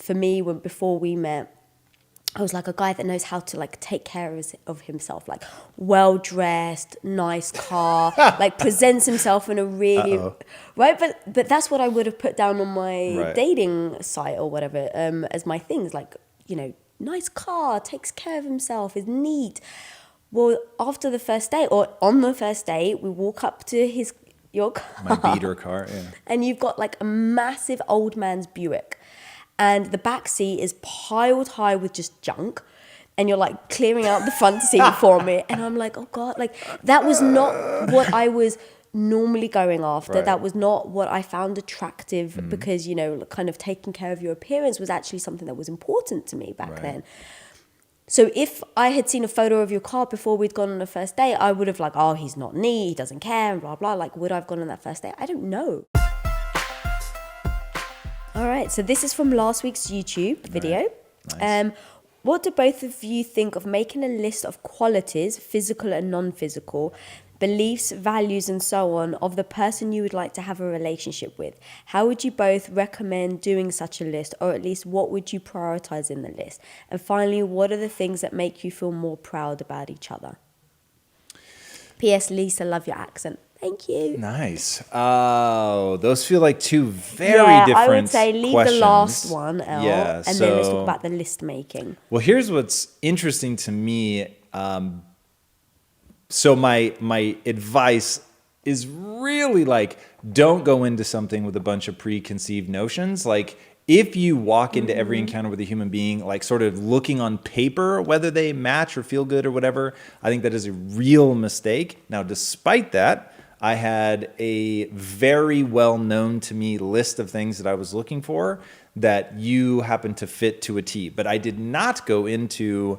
for me, before we met, I was like a guy that knows how to like take care of himself, like well-dressed, nice car, like presents himself in a really, right? But that's what I would have put down on my dating site or whatever, as my things, like, you know, nice car, takes care of himself, is neat. Well, after the first date or on the first date, we walk up to your car. My beater car, yeah. And you've got like a massive old man's Buick. And the back seat is piled high with just junk. And you're like clearing out the front seat for me. And I'm like, oh God, like that was not what I was normally going after. Right. That was not what I found attractive because, you know, kind of taking care of your appearance was actually something that was important to me back then. So if I had seen a photo of your car before we'd gone on a first date, I would have like, oh, he's not neat, he doesn't care, and blah, blah. Like, would I have gone on that first date? I don't know. All right, so this is from last week's YouTube video. Right. Nice. What do both of you think of making a list of qualities, physical and non-physical, beliefs, values, and so on, of the person you would like to have a relationship with? How would you both recommend doing such a list, or at least what would you prioritize in the list? And finally, what are the things that make you feel more proud about each other? P.S. Lisa, love your accent. Thank you. Nice. Oh, those feel like two very different I would say leave questions. the last one out, Yeah, and then let's talk about the list making. Well, here's what's interesting to me. So my advice is really like, don't go into something with a bunch of preconceived notions. Like, if you walk into every encounter with a human being, like sort of looking on paper, whether they match or feel good or whatever, I think that is a real mistake. Now, despite that, I had a very well known to me list of things that I was looking for that you happen to fit to a T. But I did not go into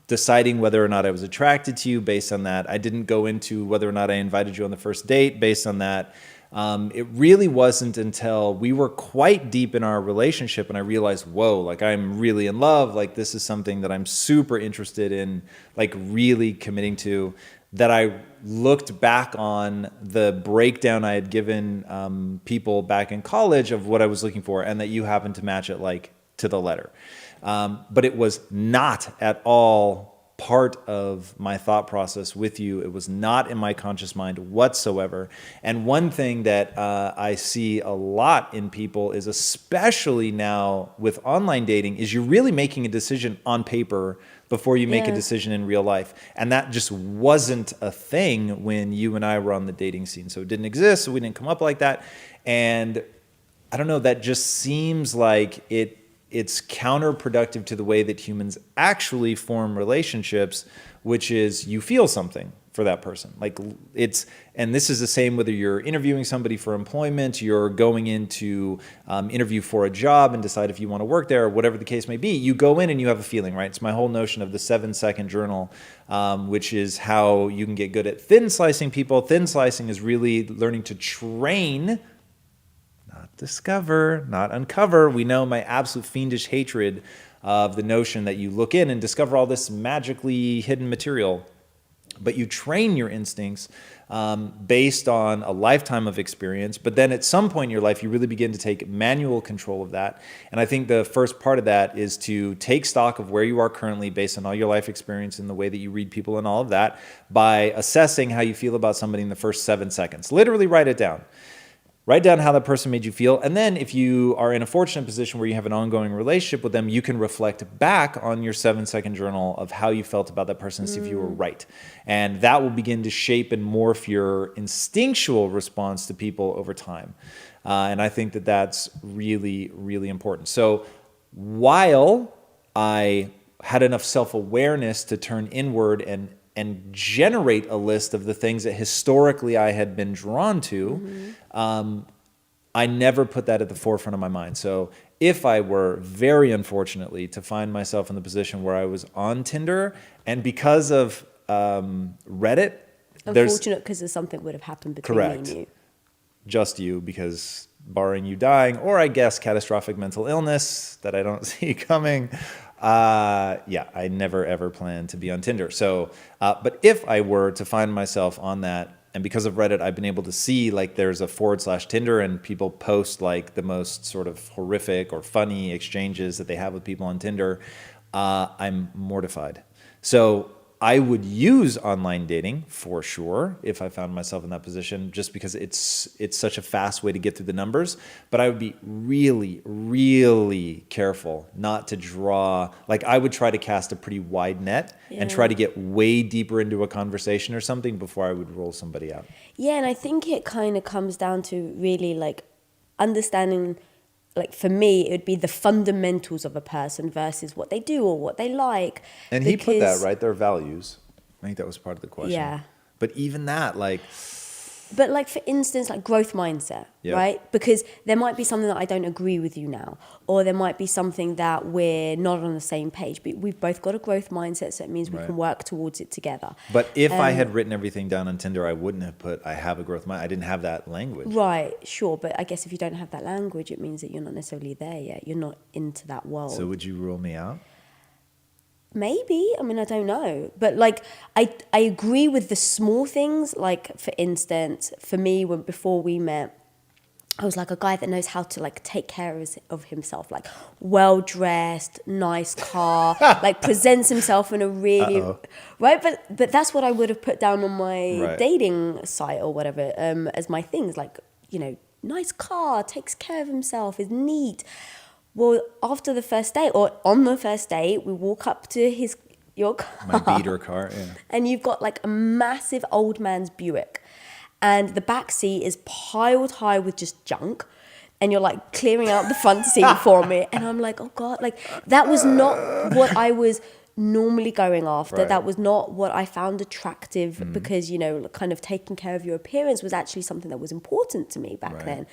deciding whether or not I was attracted to you based on that. I didn't go into whether or not I invited you on the first date based on that. It really wasn't until we were quite deep in our relationship and I realized, whoa, like I'm really in love. Like this is something that I'm super interested in, like really committing to, that I looked back on the breakdown I had given people back in college of what I was looking for, and that you happened to match it like to the letter. But it was not at all part of my thought process with you. It was not in my conscious mind whatsoever. And one thing that I see a lot in people is, especially now with online dating, is you're really making a decision on paper before you make a decision in real life. And that just wasn't a thing when you and I were on the dating scene. So it didn't exist, so we didn't come up like that. And I don't know, that just seems like it's counterproductive to the way that humans actually form relationships, which is you feel something for that person. Like and this is the same whether you're interviewing somebody for employment, you're going in to interview for a job and decide if you want to work there, or whatever the case may be. You go in and you have a feeling, right? It's my whole notion of the 7-second journal, which is how you can get good at thin slicing people. Thin slicing is really learning to train, discover, not uncover. We know my absolute fiendish hatred of the notion that you look in and discover all this magically hidden material, but you train your instincts based on a lifetime of experience. But then at some point in your life, you really begin to take manual control of that. And I think the first part of that is to take stock of where you are currently based on all your life experience and the way that you read people and all of that by assessing how you feel about somebody in the first 7 seconds. Literally write it down. Write down how that person made you feel. And then if you are in a fortunate position where you have an ongoing relationship with them, you can reflect back on your 7-second journal of how you felt about that person and see if you were right. And that will begin to shape and morph your instinctual response to people over time. And I think that that's really, really important. So while I had enough self-awareness to turn inward and generate a list of the things that historically I had been drawn to, I never put that at the forefront of my mind. So if I were very unfortunately to find myself in the position where I was on Tinder, and because of Reddit, Unfortunate because there's something would have happened between me and you. Just you, because barring you dying, or I guess catastrophic mental illness that I don't see coming, I never ever plan to be on Tinder. So, but if I were to find myself on that And because of Reddit, I've been able to see like there's a /Tinder and people post like the most sort of horrific or funny exchanges that they have with people on Tinder. I'm mortified. So I would use online dating for sure if I found myself in that position, just because it's such a fast way to get through the numbers. But I would be really, really careful not to draw, like I would try to cast a pretty wide net and try to get way deeper into a conversation or something before I would roll somebody out. Yeah, and I think it kind of comes down to really like understanding, like for me, it would be the fundamentals of a person versus what they do or what they like. And he put that, right? Their values. I think that was part of the question. Yeah. But even that, like... But like, for instance, like growth mindset, right? Because there might be something that I don't agree with you now, or there might be something that we're not on the same page, but we've both got a growth mindset, so it means we can work towards it together. But if I had written everything down on Tinder, I wouldn't have put, I have a growth mindset. I didn't have that language. Right, sure. But I guess if you don't have that language, it means that you're not necessarily there yet. You're not into that world. So would you rule me out? Maybe. I mean, I don't know. But like, I agree with the small things. Like, for instance, for me, before we met, I was like a guy that knows how to like take care of himself, like well-dressed, nice car, like presents himself in a really, right? But that's what I would have put down on my dating site or whatever, as my things, like, you know, nice car, takes care of himself, is neat. Well, after the first date, or on the first date, we walk up to your car. My beater car, yeah. And you've got like a massive old man's Buick. And the back seat is piled high with just junk. And you're like clearing out the front seat for me. And I'm like, oh God, like that was not what I was normally going after. Right. That was not what I found attractive because, you know, kind of taking care of your appearance was actually something that was important to me back then.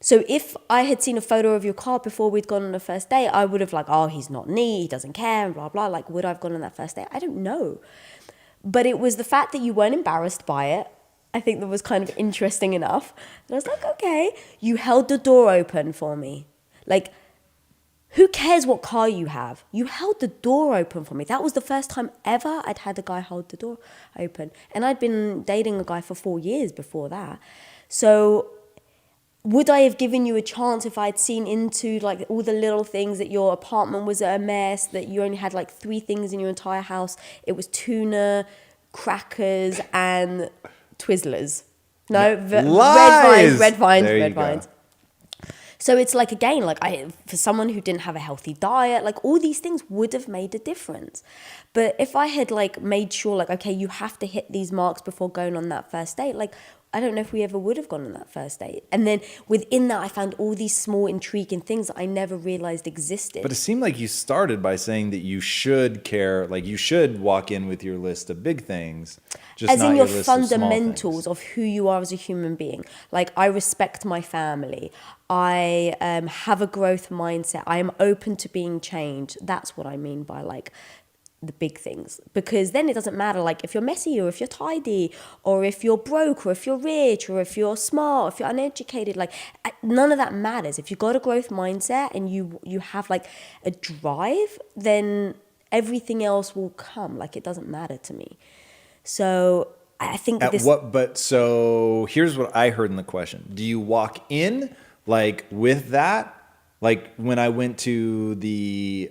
So if I had seen a photo of your car before we'd gone on a first date, I would have like, oh, he's not neat, he doesn't care, and blah, blah. Like, would I have gone on that first date? I don't know. But it was the fact that you weren't embarrassed by it. I think that was kind of interesting enough. And I was like, okay, you held the door open for me. Like, who cares what car you have? You held the door open for me. That was the first time ever I'd had a guy hold the door open. And I'd been dating a guy for 4 years before that. So would I have given you a chance if I'd seen into like all the little things, that your apartment was a mess, that you only had like 3 things in your entire house? It was tuna, crackers, and Twizzlers. No, red vines. So it's like, again, like for someone who didn't have a healthy diet, like all these things would have made a difference. But if I had like made sure like, okay, you have to hit these marks before going on that first date, like I don't know if we ever would have gone on that first date. And then within that, I found all these small intriguing things that I never realized existed. But it seemed like you started by saying that you should care, like you should walk in with your list of big things. Just as not in your your list of small fundamentals of who you are as a human being. Like, I respect my family. I have a growth mindset. I am open to being changed. That's what I mean by like the big things, because then it doesn't matter like if you're messy or if you're tidy or if you're broke or if you're rich or if you're smart, if you're uneducated, like none of that matters. If you've got a growth mindset and you have like a drive, then everything else will come. Like, it doesn't matter to me. So I think so here's what I heard in the question. Do you walk in like with that? Like when I went to the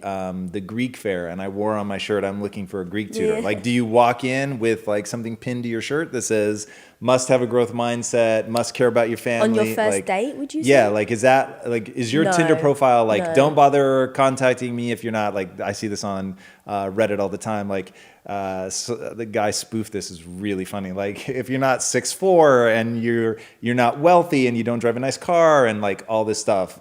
Greek fair and I wore on my shirt, I'm looking for a Greek tutor. Yeah. Like, do you walk in with like something pinned to your shirt that says must have a growth mindset, must care about your family? On your first date, would you say? Yeah, like is your Tinder profile like don't bother contacting me if you're not, like, I see this on Reddit all the time, like so the guy spoofed this, is really funny. Like, if you're not 6'4" and you're not wealthy and you don't drive a nice car and like all this stuff.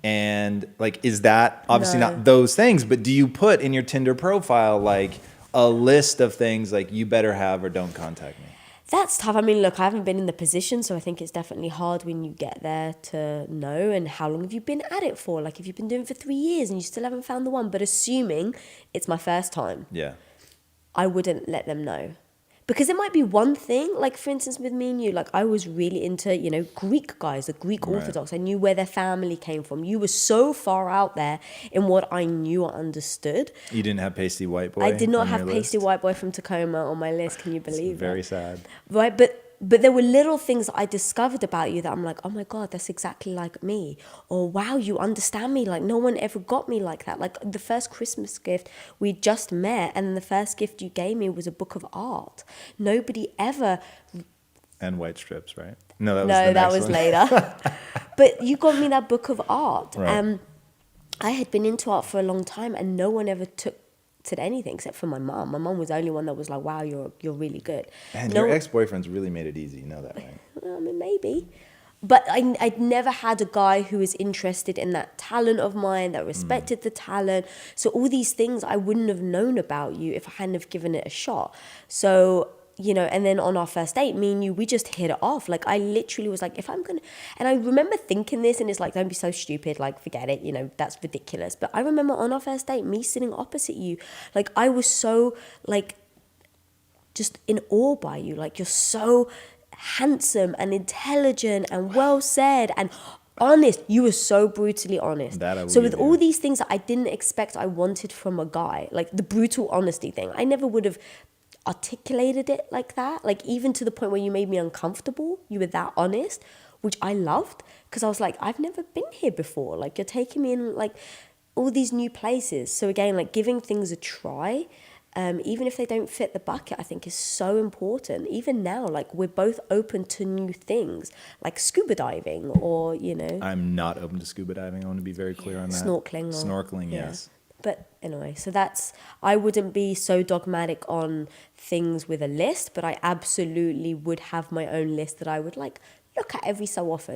And like, is that obviously not those things, but do you put in your Tinder profile like a list of things like you better have or don't contact me? That's tough. I mean, look, I haven't been in the position, so I think it's definitely hard when you get there to know. And how long have you been at it for? Like, if you've been doing it for 3 years and you still haven't found the one, but assuming it's my first time, I wouldn't let them know. Because it might be one thing, like for instance with me and you, like I was really into, you know, Greek guys, the Greek Orthodox. I knew where their family came from. You were so far out there in what I knew or understood. You didn't have Pasty White Boy? I did not have Pasty White Boy from Tacoma on my list. Can you believe that? Very sad. Right, but but there were little things that I discovered about you that I'm like, oh my God, that's exactly like me. Or wow, you understand me. Like no one ever got me like that. Like the first Christmas gift, we just met, and the first gift you gave me was a book of art. Nobody ever. And white strips, right? No, that was No, the that next was one. later. But you got me that book of art. Right. I had been into art for a long time, and no one ever said anything except for my mom. My mom was the only one that was like, wow, you're really good. And No, your ex-boyfriends really made it easy. You know that, right? I mean, maybe. But I'd never had a guy who was interested in that talent of mine, that respected the talent. So all these things I wouldn't have known about you if I hadn't have given it a shot. So, you know, and then on our first date, me and you, we just hit it off. Like I literally was like, if I'm going to, and I remember thinking this, and it's like, don't be so stupid, like forget it, you know, that's ridiculous. But I remember on our first date, me sitting opposite you, like I was so like just in awe by you. Like you're so handsome and intelligent and well said and honest. You were so brutally honest. That I will so with give all you. these things that I didn't expect I wanted from a guy, like the brutal honesty thing, I never would have articulated it like that. Like even to the point where you made me uncomfortable, you were that honest, which I loved, because I was like, I've never been here before. Like you're taking me in like all these new places. So again, like giving things a try, even if they don't fit the bucket, I think is so important. Even now, like we're both open to new things, like scuba diving, or you know, I'm not open to scuba diving. I want to be very clear on that. snorkeling. Snorkeling, Yeah. yes. But anyway, so I wouldn't be so dogmatic on things with a list, but I absolutely would have my own list that I would like look at every so often.